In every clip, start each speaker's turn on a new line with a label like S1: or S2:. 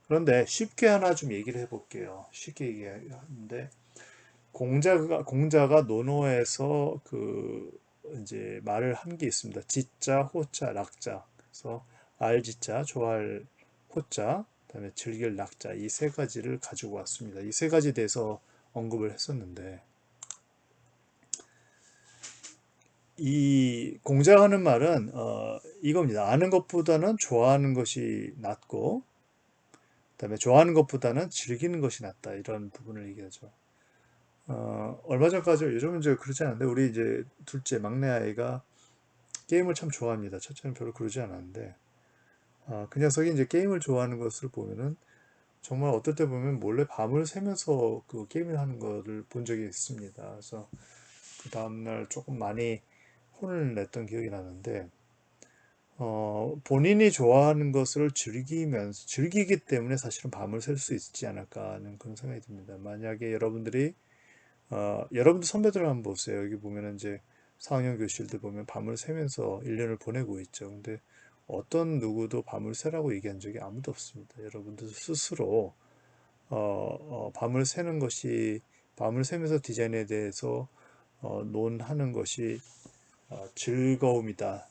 S1: 그런데 쉽게 하나 좀 얘기를 해볼게요. 쉽게 얘기하는데 공자가 논어에서 그 이제 말을 한 게 있습니다. 지자, 호자, 낙자. 그래서 알지자, 좋아할 호자, 그다음에 즐길 낙자 이 세 가지를 가지고 왔습니다. 이 세 가지 대해서 언급을 했었는데 이 공자가 하는 말은 이겁니다. 아는 것보다는 좋아하는 것이 낫고 그다음에 좋아하는 것보다는 즐기는 것이 낫다 이런 부분을 얘기하죠. 얼마 전까지 요즘은 이제 그렇지 않은데 우리 이제 둘째 막내 아이가 게임을 참 좋아합니다. 첫째는 별로 그러지 않았는데 그 녀석이 이제 게임을 좋아하는 것을 보면은 정말 어떨 때 보면 몰래 밤을 새면서 그 게임을 하는 거를 본 적이 있습니다. 그래서 그 다음날 조금 많이 혼을 냈던 기억이 나는데 본인이 좋아하는 것을 즐기기 때문에 사실은 밤을 샐 수 있지 않을까 하는 그런 생각이 듭니다. 만약에 여러분들 선배들 한번 보세요. 여기 보면은 이제 4학년 교실들 보면 밤을 새면서 1년을 보내고 있죠. 근데 어떤 누구도 밤을 새라고 얘기한 적이 아무도 없습니다. 여러분들 스스로 밤을 새는 것이 밤을 새면서 디자인에 대해서 논하는 것이 즐거움이다,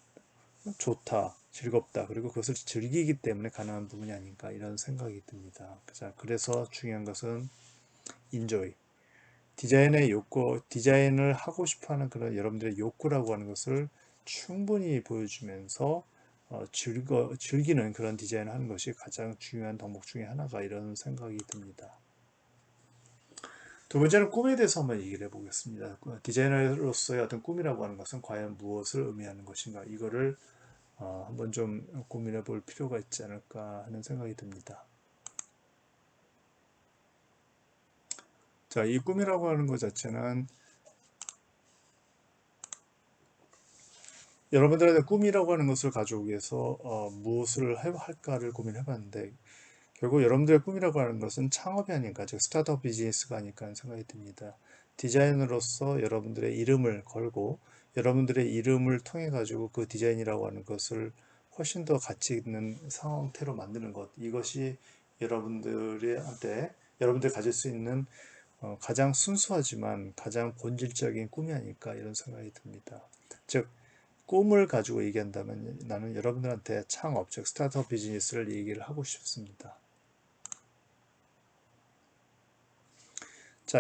S1: 좋다, 즐겁다, 그리고 그것을 즐기기 때문에 가능한 부분이 아닌가 이런 생각이 듭니다. 자, 그래서 중요한 것은 인조이. 디자인을 하고 싶어하는 그런 여러분들의 욕구라고 하는 것을 충분히 보여주면서 즐기는 그런 디자인을 하는 것이 가장 중요한 덕목 중에 하나가 이런 생각이 듭니다. 두 번째는 꿈에 대해서 한번 얘기를 해보겠습니다. 디자이너로서의 어떤 꿈이라고 하는 것은 과연 무엇을 의미하는 것인가 이거를 한번 좀 고민해 볼 필요가 있지 않을까 하는 생각이 듭니다. 자, 이 꿈이라고 하는 것 자체는 여러분들한테 꿈이라고 하는 것을 가져오기 위해서 무엇을 할까를 고민해봤는데 결국 여러분들의 꿈이라고 하는 것은 창업이 아닐까, 즉 스타트업 비즈니스가 아닐까 하는 생각이 듭니다. 디자이너로서 여러분들의 이름을 걸고 여러분들의 이름을 통해 가지고 그 디자인이라고 하는 것을 훨씬 더 가치 있는 상태로 만드는 것, 이것이 여러분들이 가질 수 있는 가장 순수하지만 가장 본질적인 꿈이 아닐까 이런 생각이 듭니다. 즉 꿈을 가지고 얘기한다면 나는 여러분들한테 창업, 즉 스타트업 비즈니스를 얘기를 하고 싶습니다. 자,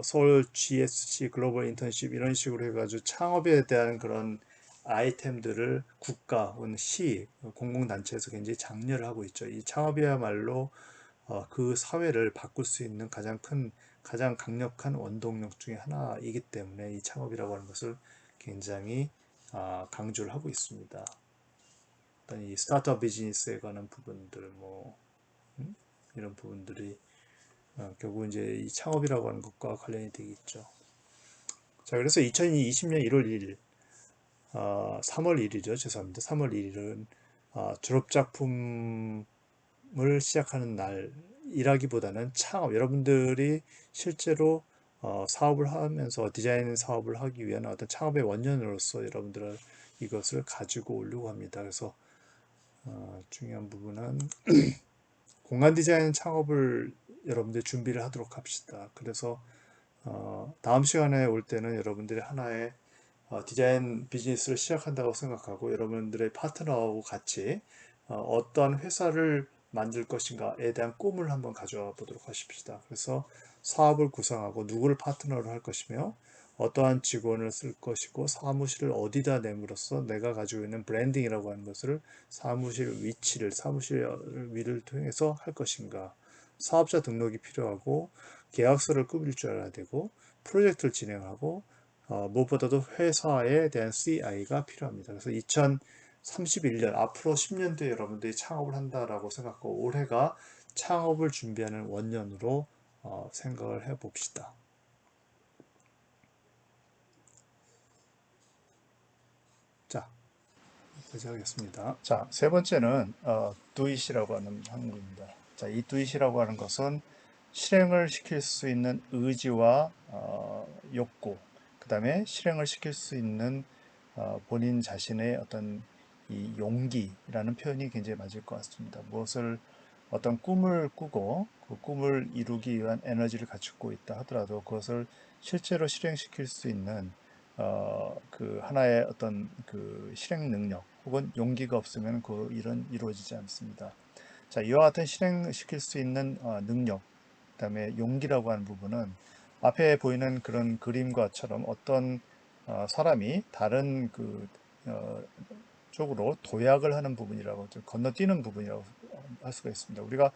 S1: 서울 GSC 글로벌 인턴십 이런 식으로 해가지고 창업에 대한 그런 아이템들을 국가 혹은 시, 공공단체에서 굉장히 장려를 하고 있죠. 이 창업이야말로 그 사회를 바꿀 수 있는 가장 강력한 원동력 중에 하나이기 때문에 이 창업이라고 하는 것을 굉장히 강조를 하고 있습니다. 어떤 이 스타트업 비즈니스에 관한 부분들, 이런 부분들이 결국 이제 이 창업이라고 하는 것과 관련이 되겠죠. 자, 그래서 2020년 1월 1일, 3월 1일이죠. 죄송합니다. 3월 1일은 졸업 작품을 시작하는 날이라기보다는 창업, 여러분들이 실제로 사업을 하면서 디자인 사업을 하기 위한 어떤 창업의 원년으로서 여러분들은 이것을 가지고 오려고 합니다. 그래서 중요한 부분은 공간 디자인 창업을 여러분들 준비를 하도록 합시다. 그래서 다음 시간에 올 때는 여러분들이 하나의 디자인 비즈니스를 시작한다고 생각하고 여러분들의 파트너하고 같이 어떠한 회사를 만들 것인가에 대한 꿈을 한번 가져와 보도록 하십시다. 그래서 사업을 구상하고 누구를 파트너로 할 것이며 어떠한 직원을 쓸 것이고 사무실을 어디다 내므로써 내가 가지고 있는 브랜딩이라고 하는 것을 사무실 위를 통해서 할 것인가, 사업자 등록이 필요하고 계약서를 꾸밀 줄 알아야 되고 프로젝트를 진행하고 무엇보다도 회사에 대한 CI가 필요합니다. 그래서 2031년 앞으로 10년 뒤에 여러분들이 창업을 한다라고 생각하고 올해가 창업을 준비하는 원년으로 생각을 해봅시다. 자, 여기까지 하겠습니다. 자, 세 번째는 do it이라고 하는 한국입니다. 자, 이 do it이라고 하는 것은 실행을 시킬 수 있는 의지와 욕구, 그 다음에 실행을 시킬 수 있는 본인 자신의 어떤 이 용기라는 표현이 굉장히 맞을 것 같습니다. 무엇을 어떤 꿈을 꾸고 그 꿈을 이루기 위한 에너지를 갖추고 있다 하더라도 그것을 실제로 실행시킬 수 있는 그 하나의 어떤 그 실행 능력 혹은 용기가 없으면 그 일은 이루어지지 않습니다. 자, 이와 같은 실행시킬 수 있는 능력, 그다음에 용기라고 하는 부분은 앞에 보이는 그런 그림과처럼 어떤 사람이 다른 그 어, 쪽으로 도약을 하는 부분이라고 건너뛰는 부분이라고 할 수가 있습니다. 우리가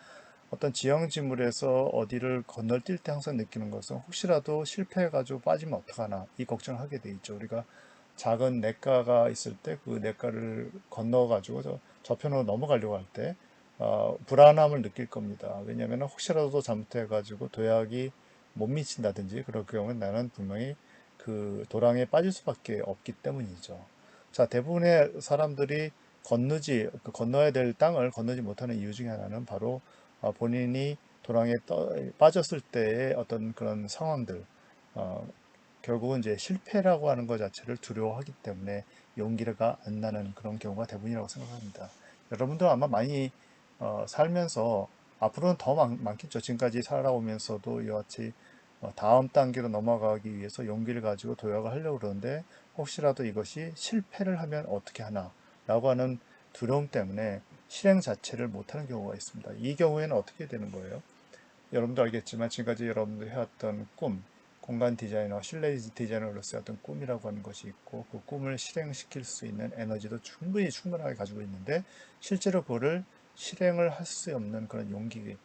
S1: 어떤 지형지물에서 어디를 건널뛸 때 항상 느끼는 것은 혹시라도 실패해가지고 빠지면 어떡하나 이 걱정을 하게 돼 있죠. 우리가 작은 냇가가 있을 때 그 냇가를 건너가지고 저편으로 넘어가려고 할 때 불안함을 느낄 겁니다. 왜냐하면 혹시라도 잘못해가지고 도약이 못 미친다든지 그럴 경우는 나는 분명히 그 도랑에 빠질 수밖에 없기 때문이죠. 자, 대부분의 사람들이 건너야 될 땅을 건너지 못하는 이유 중에 하나는 바로 본인이 도랑에 빠졌을 때의 어떤 그런 상황들, 어, 결국은 이제 실패라고 하는 것 자체를 두려워하기 때문에 용기가 안 나는 그런 경우가 대부분이라고 생각합니다. 여러분도 아마 많이 살면서 앞으로는 더 많겠죠. 지금까지 살아오면서도 이와 같이 다음 단계로 넘어가기 위해서 용기를 가지고 도약을 하려고 그러는데 혹시라도 이것이 실패를 하면 어떻게 하나 라고 하는 두려움 때문에 실행 자체를 못하는 경우가 있습니다. 이 경우에는 어떻게 되는 거예요? 여러분도 알겠지만 지금까지 여러분들 해왔던 꿈, 공간 디자이너, 실내 디자이너로서의 어떤 꿈이라고 하는 것이 있고 그 꿈을 실행시킬 수 있는 에너지도 충분하게 가지고 있는데 실제로 그거를 실행을 할 수 없는 그런 용기,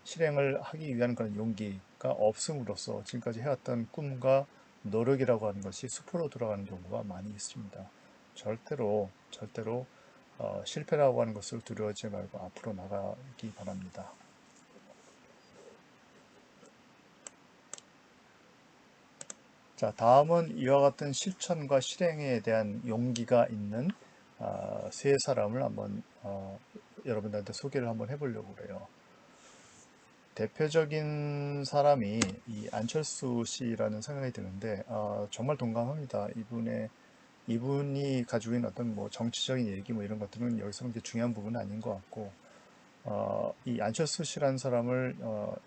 S1: 실행을 하기 위한 그런 용기가 없음으로써 지금까지 해왔던 꿈과 노력이라고 하는 것이 숲으로 돌아가는 경우가 많이 있습니다. 절대로 실패라고 하는 것을 두려워하지 말고 앞으로 나가기 바랍니다. 자, 다음은 이와 같은 실천과 실행에 대한 용기가 있는 세 사람을 한번 여러분들한테 소개를 한번 해보려고 그래요. 대표적인 사람이 이 안철수 씨라는 생각이 드는데 정말 동감합니다. 이분이 가지고 있는 어떤 뭐 정치적인 얘기 뭐 이런 것들은 여기서는 중요한 부분은 아닌 것 같고 이 안철수 씨라는 사람을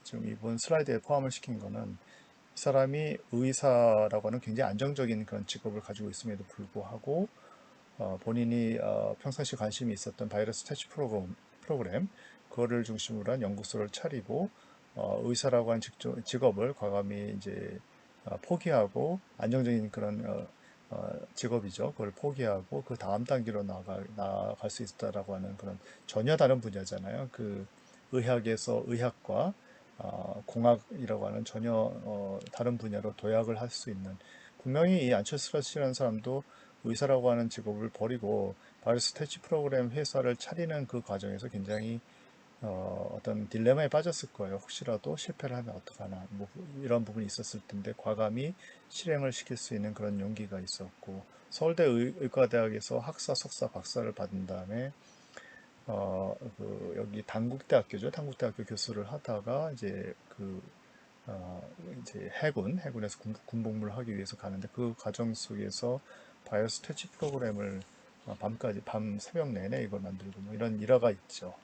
S1: 지금 이번 슬라이드에 포함을 시킨 거는 이 사람이 의사라고 하는 굉장히 안정적인 그런 직업을 가지고 있음에도 불구하고 본인이 평상시 관심이 있었던 바이러스 퇴치 프로그램 그거를 중심으로 한 연구소를 차리고 의사라고 하는 직업을 과감히 이제 포기하고 안정적인 그런 직업이죠. 그걸 포기하고 그 다음 단계로 나아갈 수 있다라고 하는 그런 전혀 다른 분야잖아요. 그 의학에서 의학과 공학이라고 하는 전혀 다른 분야로 도약을 할 수 있는 분명히 이 안철수 씨라는 사람도 의사라고 하는 직업을 버리고 바이러스 퇴치 프로그램 회사를 차리는 그 과정에서 굉장히 어떤 딜레마에 빠졌을 거예요. 혹시라도 실패를 하면 어떡하나 뭐 이런 부분이 있었을 텐데 과감히 실행을 시킬 수 있는 그런 용기가 있었고 서울대 의과대학에서 학사, 석사, 박사를 받은 다음에 여기 단국대학교죠. 단국대학교 교수를 하다가 어, 이제 해군에서 군복무를 하기 위해서 가는데 그 과정 속에서 바이오스 퇴치 프로그램을 밤 새벽 내내 이걸 만들고 뭐 이런 일화가 있죠.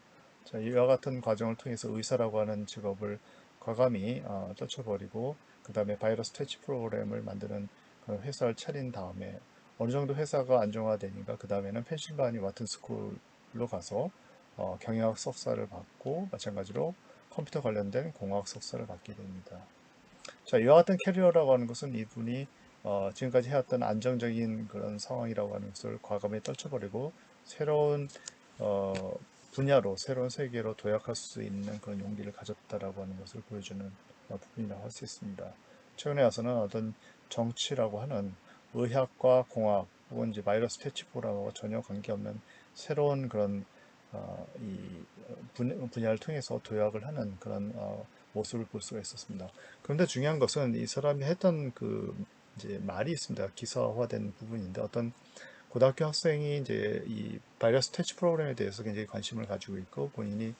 S1: 자, 이와 같은 과정을 통해서 의사라고 하는 직업을 과감히 떨쳐버리고 그 다음에 바이러스 퇴치 프로그램을 만드는 그런 회사를 차린 다음에 어느 정도 회사가 안정화되니까 그 다음에는 펜실바니아 와튼 스쿨로 가서 경영학 석사를 받고 마찬가지로 컴퓨터 관련된 공학 석사를 받게 됩니다. 자, 이와 같은 캐리어라고 하는 것은 이분이 지금까지 해왔던 안정적인 그런 상황이라고 하는 것을 과감히 떨쳐버리고 새로운 어, 분야로 새로운 세계로 도약할 수 있는 그런 용기를 가졌다라고 하는 것을 보여주는 부분이라고 할 수 있습니다. 최근에 와서는 어떤 정치라고 하는 의학과 공학 혹은 이제 바이러스 퇴치포라고 전혀 관계없는 새로운 그런 이 분야를 통해서 도약을 하는 그런 모습을 볼 수가 있었습니다. 그런데 중요한 것은 이 사람이 했던 그 이제 말이 있습니다. 기사화된 부분인데 어떤 고등학교 학생이 이제 이 바이러스 퇴치 프로그램에 대해서 굉장히 관심을 가지고 있고 본인이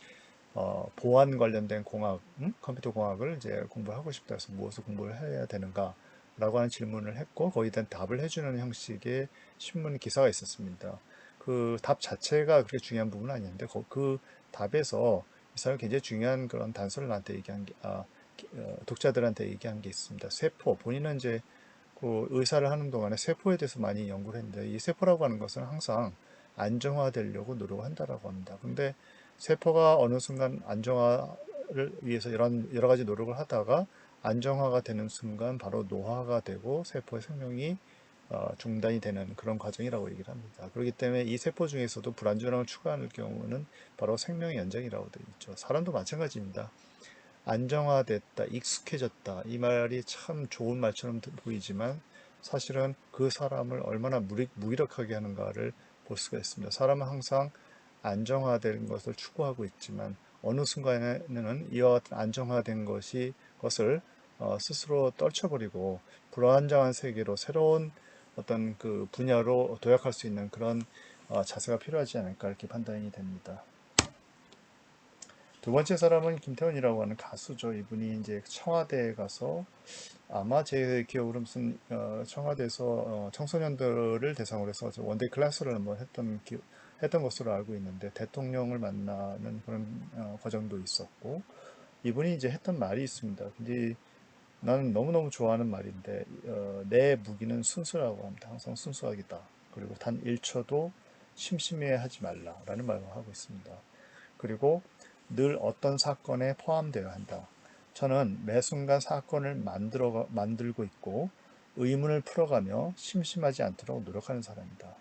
S1: 보안 관련된 공학, 컴퓨터 공학을 이제 공부하고 싶다 해서 무엇을 공부를 해야 되는가? 라고 하는 질문을 했고 거기에 대한 답을 해주는 형식의 신문 기사가 있었습니다. 그 답 자체가 그렇게 중요한 부분은 아닌데 그 답에서 이 사람이 굉장히 중요한 그런 단서를 나한테 얘기한 게 독자들한테 얘기한 게 있습니다. 세포 본인은 이제 그 의사를 하는 동안에 세포에 대해서 많이 연구를 했는데 이 세포라고 하는 것은 항상 안정화되려고 노력한다라고 합니다. 근데 세포가 어느 순간 안정화를 위해서 여러 가지 노력을 하다가 안정화가 되는 순간 바로 노화가 되고 세포의 생명이 중단이 되는 그런 과정이라고 얘기를 합니다. 그렇기 때문에 이 세포 중에서도 불안전함을 추구하는 경우는 바로 생명의 연장이라고 되어 있죠. 사람도 마찬가지입니다. 안정화됐다, 익숙해졌다. 이 말이 참 좋은 말처럼 보이지만 사실은 그 사람을 얼마나 무기력하게 하는가를 볼 수가 있습니다. 사람은 항상 안정화된 것을 추구하고 있지만 어느 순간에는 이와 같은 안정화된 것을 스스로 떨쳐버리고 불안정한 세계로 새로운 어떤 그 분야로 도약할 수 있는 그런 자세가 필요하지 않을까 이렇게 판단이 됩니다. 두 번째 사람은 김태원이라고 하는 가수죠. 이분이 이제 청와대에 가서 아마 제 기억으로 무슨 청와대에서 청소년들을 대상으로 해서 원데이 클래스를 한번 했던 것으로 알고 있는데 대통령을 만나는 그런 과정도 있었고 이분이 이제 했던 말이 있습니다. 근데 나는 너무너무 좋아하는 말인데 내 무기는 순수라고 합니다. 항상 순수하기다. 그리고 단 1초도 심심해하지 말라라는 말을 하고 있습니다. 그리고 늘 어떤 사건에 포함되어야 한다. 저는 매 순간 사건을 만들고 있고 의문을 풀어가며 심심하지 않도록 노력하는 사람이다.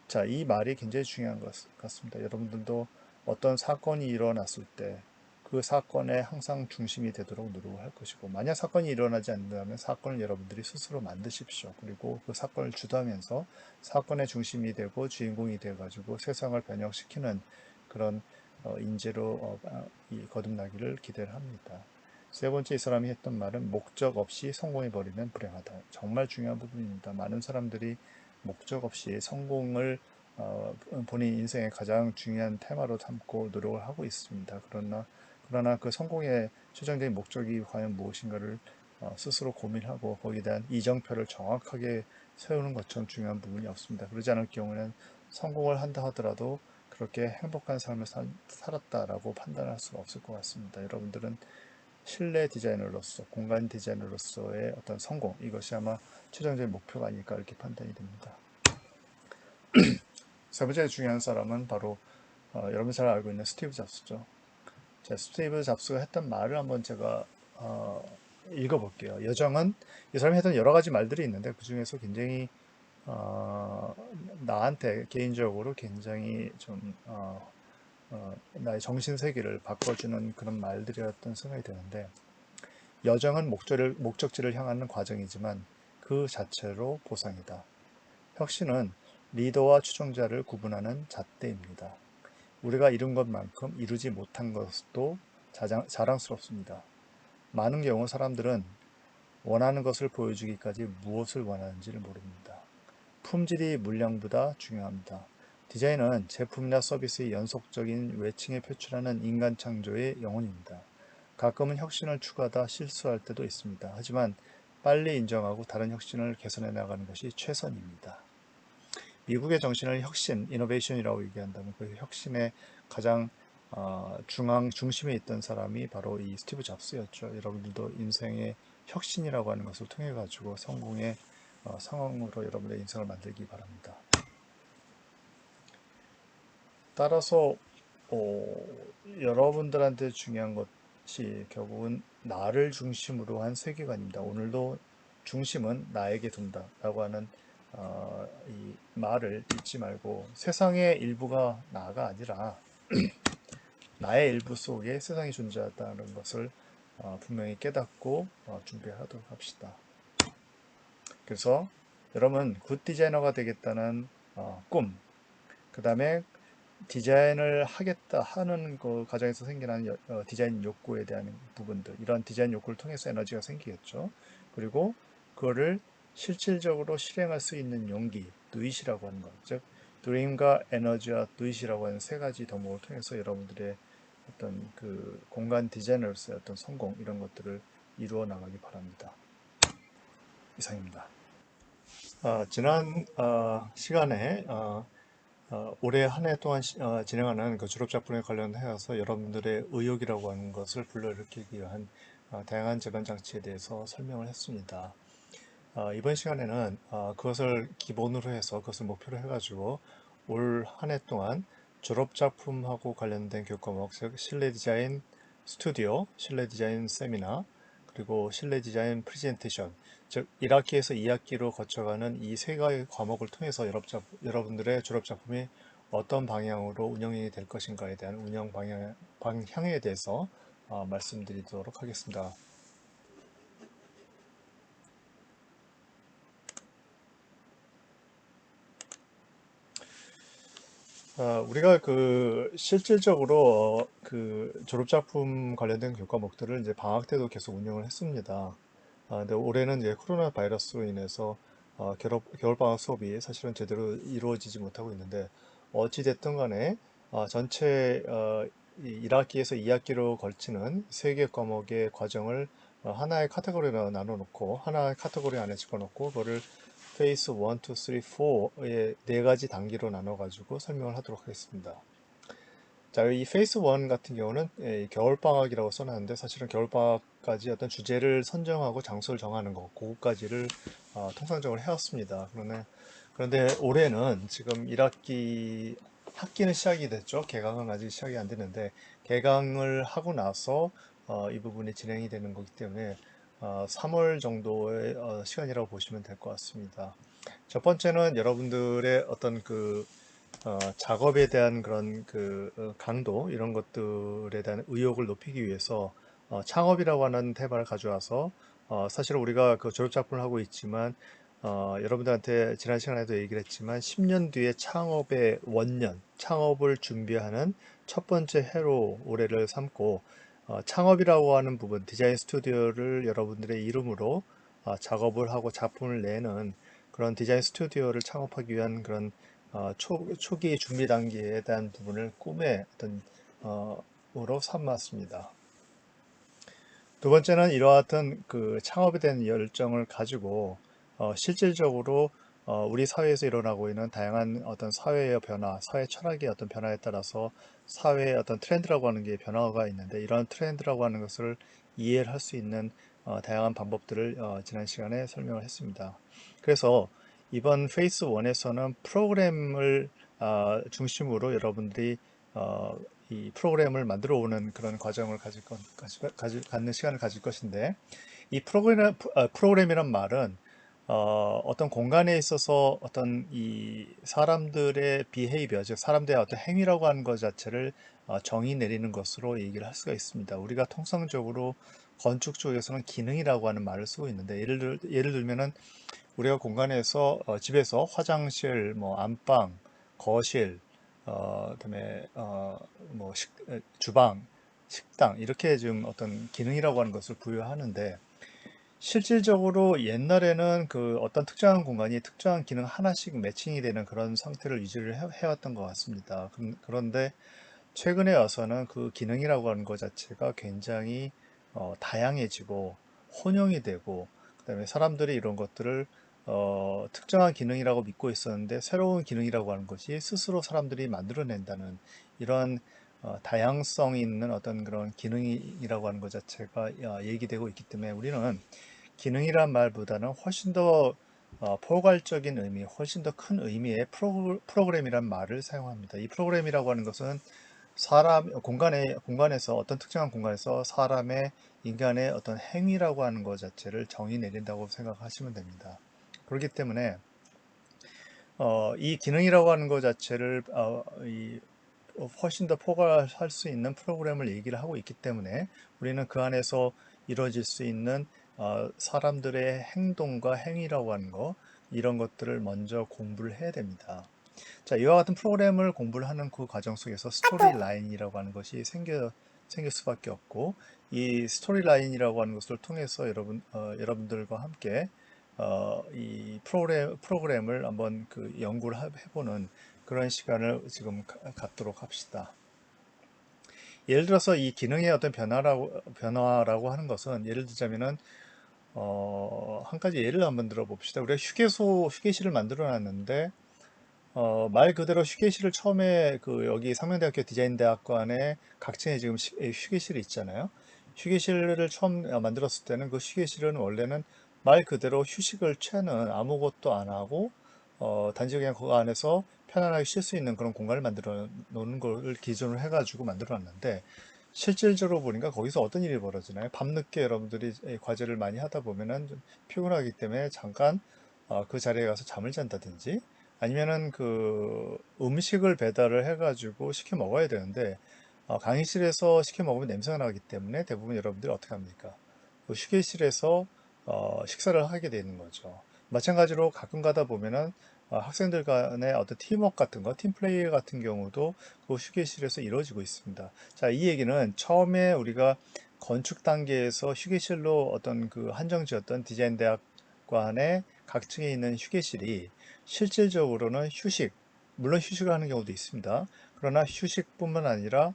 S1: 자, 이 말이 굉장히 중요한 것 같습니다. 여러분들도 어떤 사건이 일어났을 때 그 사건에 항상 중심이 되도록 노력을 할 것이고 만약 사건이 일어나지 않는다면 사건을 여러분들이 스스로 만드십시오. 그리고 그 사건을 주도하면서 사건의 중심이 되고 주인공이 되어가지고 세상을 변혁시키는 그런 인재로 거듭나기를 기대를 합니다. 세 번째 이 사람이 했던 말은 목적 없이 성공해버리면 불행하다. 정말 중요한 부분입니다. 많은 사람들이 목적 없이 성공을 본인 인생의 가장 중요한 테마로 삼고 노력을 하고 있습니다. 그러나 그 성공의 최종적인 목적이 과연 무엇인가를 스스로 고민하고 거기에 대한 이정표를 정확하게 세우는 것처럼 중요한 부분이 없습니다. 그러지 않을 경우는 성공을 한다 하더라도 그렇게 행복한 삶을 살았다라고 판단할 수가 없을 것 같습니다. 여러분들은 실내 디자이너로서, 공간 디자이너로서의 어떤 성공, 이것이 아마 최종적인 목표가 아닐까 이렇게 판단이 됩니다. 세 번째 중요한 사람은 바로 여러분 잘 알고 있는 스티브 잡스죠. 자, 스티브 잡스가 했던 말을 한번 제가 읽어볼게요. 이 사람이 했던 여러 가지 말들이 있는데 그 중에서 굉장히 나한테 개인적으로 굉장히 좀 나의 정신세계를 바꿔주는 그런 말들이었던 생각이 드는데 여정은 목적지를 향하는 과정이지만 그 자체로 보상이다. 혁신은 리더와 추종자를 구분하는 잣대입니다. 우리가 이룬 것만큼 이루지 못한 것도 자랑스럽습니다. 많은 경우 사람들은 원하는 것을 보여주기까지 무엇을 원하는지를 모릅니다. 품질이 물량보다 중요합니다. 디자인은 제품이나 서비스의 연속적인 외칭에 표출하는 인간 창조의 영혼입니다. 가끔은 혁신을 추구하다 실수할 때도 있습니다. 하지만 빨리 인정하고 다른 혁신을 개선해 나가는 것이 최선입니다. 미국의 정신을 혁신, 이노베이션이라고 얘기한다면 그 혁신의 가장 중심에 있던 사람이 바로 이 스티브 잡스였죠. 여러분들도 인생의 혁신이라고 하는 것을 통해 가지고 성공의 상황으로 여러분의 인생을 만들기 바랍니다. 따라서 여러분들한테 중요한 것이 결국은 나를 중심으로 한 세계관입니다. 오늘도 중심은 나에게 둔다라고 하는 이 말을 잊지 말고 세상의 일부가 나가 아니라 나의 일부 속에 세상이 존재한다는 것을 분명히 깨닫고 준비하도록 합시다. 그래서 여러분 굿 디자이너가 되겠다는 꿈, 그 다음에 디자인을 하겠다 하는 그 과정에서 생기는 디자인 욕구에 대한 부분들, 이런 디자인 욕구를 통해서 에너지가 생기겠죠. 그리고 그거를 실질적으로 실행할 수 있는 용기, 누잇이라고 하는 것, 즉 드림과 에너지와 누잇이라고 하는 세 가지 덕목을 통해서 여러분들의 어떤 그 공간 디자이너로서의 어떤 성공 이런 것들을 이루어 나가기 바랍니다. 이상입니다. 지난 시간에 올해 한 해 동안 진행하는 그 졸업작품에 관련해서 여러분들의 의욕이라고 하는 것을 불러일으키기 위한 다양한 재반 장치에 대해서 설명을 했습니다. 이번 시간에는 그것을 기본으로 해서 그것을 목표로 해가지고 올 한 해 동안 졸업작품하고 관련된 교육 과목, 즉 실내 디자인 스튜디오, 실내 디자인 세미나, 그리고 실내 디자인 프레젠테이션, 즉 1학기에서 2학기로 거쳐가는 이 세 가지 과목을 통해서 여러분들의 졸업작품이 어떤 방향으로 운영이 될 것인가에 대한 운영 방향에 대해서 말씀드리도록 하겠습니다. 우리가 그 실질적으로 그 졸업작품 관련된 교과 목들을 이제 방학 때도 계속 운영을 했습니다. 근데 올해는 이제 코로나 바이러스로 인해서 겨울방학 수업이 사실은 제대로 이루어지지 못하고 있는데 어찌 됐든 간에 전체 1학기에서 2학기로 걸치는 세 개 과목의 과정을 하나의 카테고리로 나눠 놓고 하나의 카테고리 안에 집어넣고 그거를 페이스 1, 2, 3, 4의 네 가지 단계로 나눠 가지고 설명을 하도록 하겠습니다. 자, 이 페이스 1 같은 경우는 겨울방학이라고 써놨는데 사실은 겨울방학까지 어떤 주제를 선정하고 장소를 정하는 거, 그거까지를 통상적으로 해왔습니다. 그런데 올해는 지금 1학기, 학기는 시작이 됐죠. 개강은 아직 시작이 안 됐는데, 개강을 하고 나서 이 부분이 진행이 되는 거기 때문에 3월 정도의 시간이라고 보시면 될 것 같습니다. 첫 번째는 여러분들의 어떤 작업에 대한 그런 강도 이런 것들에 대한 의욕을 높이기 위해서 창업이라고 하는 테마를 가져와서 사실 우리가 그 졸업 작품을 하고 있지만 여러분들한테 지난 시간에도 얘기를 했지만 10년 뒤에 창업의 원년, 창업을 준비하는 첫 번째 해로 올해를 삼고 창업이라고 하는 부분, 디자인 스튜디오를 여러분들의 이름으로 작업을 하고 작품을 내는 그런 디자인 스튜디오를 창업하기 위한 그런 초기 준비 단계에 대한 부분을 꿈의 어떤 으로 삼았습니다. 두 번째는 이와 같은 그 창업에 대한 열정을 가지고 실질적으로 우리 사회에서 일어나고 있는 다양한 어떤 사회의 변화, 사회 철학의 어떤 변화에 따라서 사회의 어떤 트렌드라고 하는 게 변화가 있는데 이런 트렌드라고 하는 것을 이해를 할 수 있는 다양한 방법들을 지난 시간에 설명을 했습니다. 그래서 이번 페이스 1에서는 프로그램을 중심으로 여러분들이 이 프로그램을 만들어 오는 그런 과정을 갖는 시간을 가질 것인데 이 프로그램이란 말은 어떤 공간에 있어서 어떤 이 사람들의 비헤이비어, 즉 사람들의 어떤 행위라고 하는 것 자체를 정의 내리는 것으로 얘기를 할 수가 있습니다. 우리가 통상적으로 건축 쪽에서는 기능이라고 하는 말을 쓰고 있는데 예를 들면은 우리가 공간에서 집에서 화장실, 뭐 안방, 거실, 그다음에 뭐 주방, 식당 이렇게 좀 어떤 기능이라고 하는 것을 부여하는데 실질적으로 옛날에는 그 어떤 특정한 공간이 특정한 기능 하나씩 매칭이 되는 그런 상태를 유지를 해왔던 것 같습니다. 그런데 최근에 와서는 그 기능이라고 하는 것 자체가 굉장히 다양해지고 혼용이 되고 그다음에 사람들이 이런 것들을 특정한 기능이라고 믿고 있었는데 새로운 기능이라고 하는 것이 스스로 사람들이 만들어낸다는 이런 다양성 있는 어떤 그런 기능이라고 하는 것 자체가 얘기되고 있기 때문에 우리는 기능이란 말보다는 훨씬 더 포괄적인 의미, 훨씬 더 큰 의미의 프로그램이란 말을 사용합니다. 이 프로그램이라고 하는 것은 공간에서 어떤 특정한 공간에서 사람의 인간의 어떤 행위라고 하는 것 자체를 정의 내린다고 생각하시면 됩니다. 그렇기 때문에 이 기능이라고 하는 것 자체를 훨씬 더 포괄할 수 있는 프로그램을 얘기를 하고 있기 때문에 우리는 그 안에서 이루어질 수 있는 사람들의 행동과 행위라고 하는 거 이런 것들을 먼저 공부를 해야 됩니다. 자, 이와 같은 프로그램을 공부를 하는 그 과정 속에서 스토리 라인이라고 하는 것이 생길 수밖에 없고 이 스토리 라인이라고 하는 것을 통해서 여러분들과 함께 이 프로그램을 한번 그 연구를 해보는 그런 시간을 지금 갖도록 합시다. 예를 들어서 이 기능의 어떤 변화라고 하는 것은 예를 들자면은 한 가지 예를 한번 들어봅시다. 우리가 휴게실을 만들어 놨는데 말 그대로 휴게실을 처음에 여기 상명대학교 디자인대학관에 각층에 지금 휴게실이 있잖아요. 휴게실을 처음 만들었을 때는 그 휴게실은 원래는 말 그대로 휴식을 취하는 아무것도 안 하고 단지 그냥 그 안에서 편안하게 쉴 수 있는 그런 공간을 만들어 놓는 걸 기준으로 해가지고 만들어 놨는데 실질적으로 보니까 거기서 어떤 일이 벌어지나요? 밤늦게 여러분들이 과제를 많이 하다 보면은 좀 피곤하기 때문에 잠깐 그 자리에 가서 잠을 잔다든지 아니면은 음식을 배달을 해가지고 시켜 먹어야 되는데 강의실에서 시켜 먹으면 냄새가 나기 때문에 대부분 여러분들이 어떻게 합니까? 그 휴게실에서 식사를 하게 되는 거죠. 마찬가지로 가끔 가다 보면은 학생들 간의 어떤 팀워크 같은 거, 팀플레이 같은 경우도 그 휴게실에서 이루어지고 있습니다. 자, 이 얘기는 처음에 우리가 건축 단계에서 휴게실로 어떤 한정 지었던 디자인 대학관의 각층에 있는 휴게실이 실질적으로는 물론 휴식을 하는 경우도 있습니다. 그러나 휴식뿐만 아니라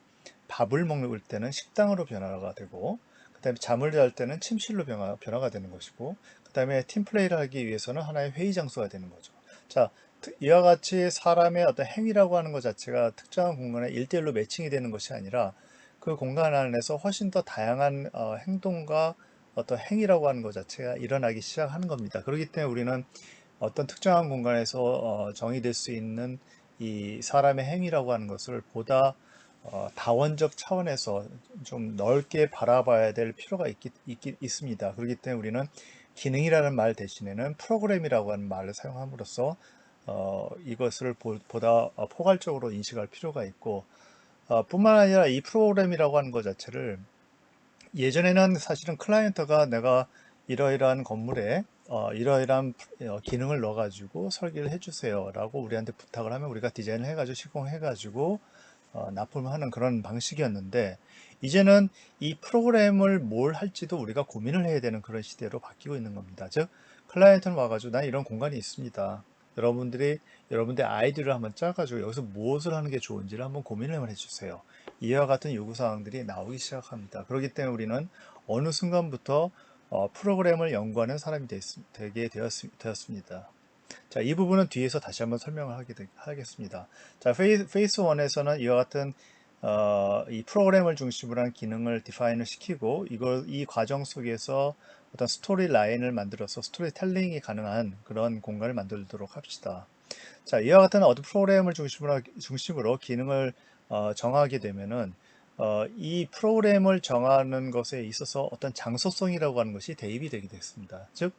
S1: 밥을 먹을 때는 식당으로 변화가 되고, 그 다음에 잠을 잘 때는 침실로 변화가 되는 것이고, 그 다음에 팀플레이를 하기 위해서는 하나의 회의 장소가 되는 거죠. 자, 이와 같이 사람의 어떤 행위라고 하는 것 자체가 특정한 공간에 일대일로 매칭이 되는 것이 아니라 그 공간 안에서 훨씬 더 다양한 행동과 어떤 행위라고 하는 것 자체가 일어나기 시작하는 겁니다. 그렇기 때문에 우리는 어떤 특정한 공간에서 정의될 수 있는 이 사람의 행위라고 하는 것을 보다 다원적 차원에서 좀 넓게 바라봐야 될 필요가 있습니다. 그렇기 때문에 우리는 기능이라는 말 대신에는 프로그램이라고 하는 말을 사용함으로써 이것을 보다 포괄적으로 인식할 필요가 있고 뿐만 아니라 이 프로그램이라고 하는 것 자체를 예전에는 사실은 클라이언트가 내가 이러이러한 건물에 이러이러한 기능을 넣어가지고 설계를 해주세요라고 우리한테 부탁을 하면 우리가 디자인을 해가지고 시공해가지고 납품하는 그런 방식이었는데 이제는 이 프로그램을 뭘 할지도 우리가 고민을 해야 되는 그런 시대로 바뀌고 있는 겁니다. 즉 클라이언트는 와가지고 난 이런 공간이 있습니다. 여러분들의 아이디어를 한번 짜가지고 여기서 무엇을 하는 게 좋은지를 한번 고민을 한번 해주세요. 이와 같은 요구사항들이 나오기 시작합니다. 그렇기 때문에 우리는 어느 순간부터 프로그램을 연구하는 사람이 되게 되었습니다. 자, 이 부분은 뒤에서 다시 한번 설명을 하겠습니다. 자, 페이스 1에서는 이와 같은 이 프로그램을 중심으로 한 기능을 디파인을 시키고 이 과정 속에서 어떤 스토리 라인을 만들어서 스토리텔링이 가능한 그런 공간을 만들도록 합시다. 자, 이와 같은 어떤 프로그램을 중심으로 기능을 정하게 되면은 이 프로그램을 정하는 것에 있어서 어떤 장소성이라고 하는 것이 대입이 되게 됐습니다. 즉,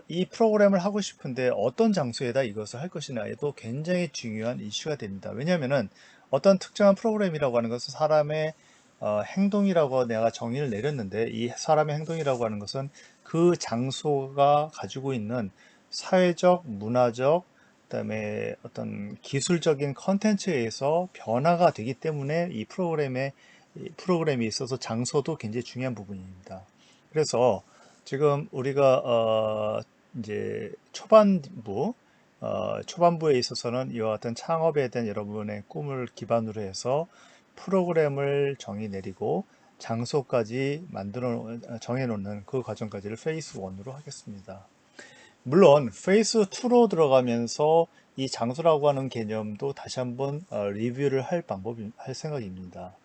S1: 이 프로그램을 하고 싶은데 어떤 장소에다 이것을 할 것이냐에도 굉장히 중요한 이슈가 됩니다. 왜냐하면은 어떤 특정한 프로그램이라고 하는 것은 사람의 행동이라고 내가 정의를 내렸는데 이 사람의 행동이라고 하는 것은 그 장소가 가지고 있는 사회적, 문화적, 그다음에 어떤 기술적인 컨텐츠에 의해서 변화가 되기 때문에 이 프로그램이 있어서 장소도 굉장히 중요한 부분입니다. 그래서 지금 우리가 이제 초반부에 있어서는 이와 같은 창업에 대한 여러분의 꿈을 기반으로 해서 프로그램을 정의 내리고 장소까지 정해 놓는 그 과정까지를 페이스 1으로 하겠습니다. 물론 페이스 2로 들어가면서 이 장소라고 하는 개념도 다시 한번 리뷰를 할 생각입니다.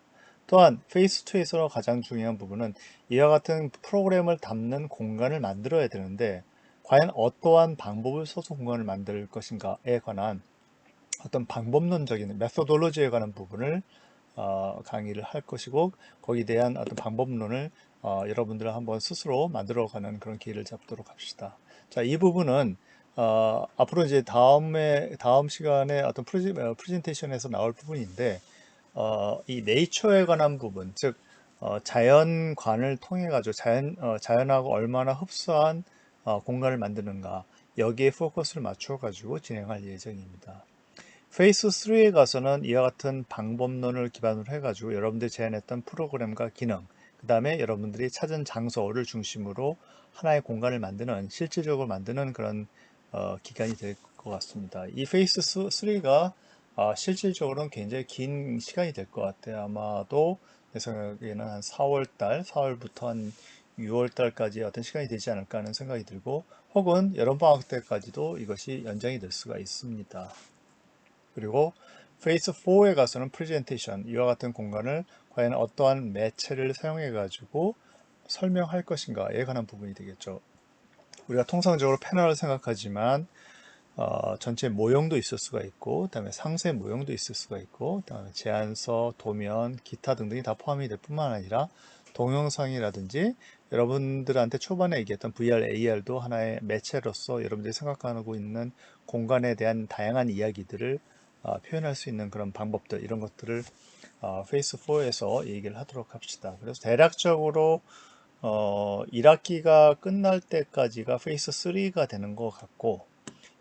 S1: 또한 페이스 2에서 가장 중요한 부분은 이와 같은 프로그램을 담는 공간을 만들어야 되는데 과연 어떠한 방법을 써서 공간을 만들 것인가에 관한 어떤 방법론적인 메소돌로지에 관한 부분을 강의를 할 것이고 거기에 대한 어떤 방법론을 여러분들 한번 스스로 만들어가는 그런 기회를 잡도록 합시다. 자, 이 부분은 앞으로 이제 다음 시간에 어떤 프레젠테이션에서 나올 부분인데 이 네이처에 관한 부분, 즉 자연관을 통해 가지고 자연하고 얼마나 흡사한 공간을 만드는가 여기에 포커스를 맞춰 가지고 진행할 예정입니다. 페이스 3에 가서는 이와 같은 방법론을 기반으로 해가지고 여러분들이 제안했던 프로그램과 기능, 그 다음에 여러분들이 찾은 장소를 중심으로 하나의 공간을 실질적으로 만드는 그런 기간이 될 것 같습니다. 이 페이스 3가 실질적으로는 굉장히 긴 시간이 될 것 같아요. 아마도 내 생각에는 한 4월부터 한 6월 달까지 어떤 시간이 되지 않을까 하는 생각이 들고 혹은 여름방학 때까지도 이것이 연장이 될 수가 있습니다. 그리고 페이스 4에 가서는 프레젠테이션, 이와 같은 공간을 과연 어떠한 매체를 사용해 가지고 설명할 것인가에 관한 부분이 되겠죠. 우리가 통상적으로 패널을 생각하지만 전체 모형도 있을 수가 있고, 그다음에 상세 모형도 있을 수가 있고, 그다음에 제안서, 도면, 기타 등등이 다 포함이 될 뿐만 아니라 동영상이라든지 여러분들한테 초반에 얘기했던 VR, AR도 하나의 매체로서 여러분들이 생각하고 있는 공간에 대한 다양한 이야기들을 표현할 수 있는 그런 방법들, 이런 것들을 페이스 4에서 얘기를 하도록 합시다. 그래서 대략적으로 1학기가 끝날 때까지가 페이스 3가 되는 것 같고,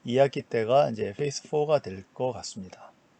S1: 2학기 때가 이제 페이스 4가 될 것 같습니다.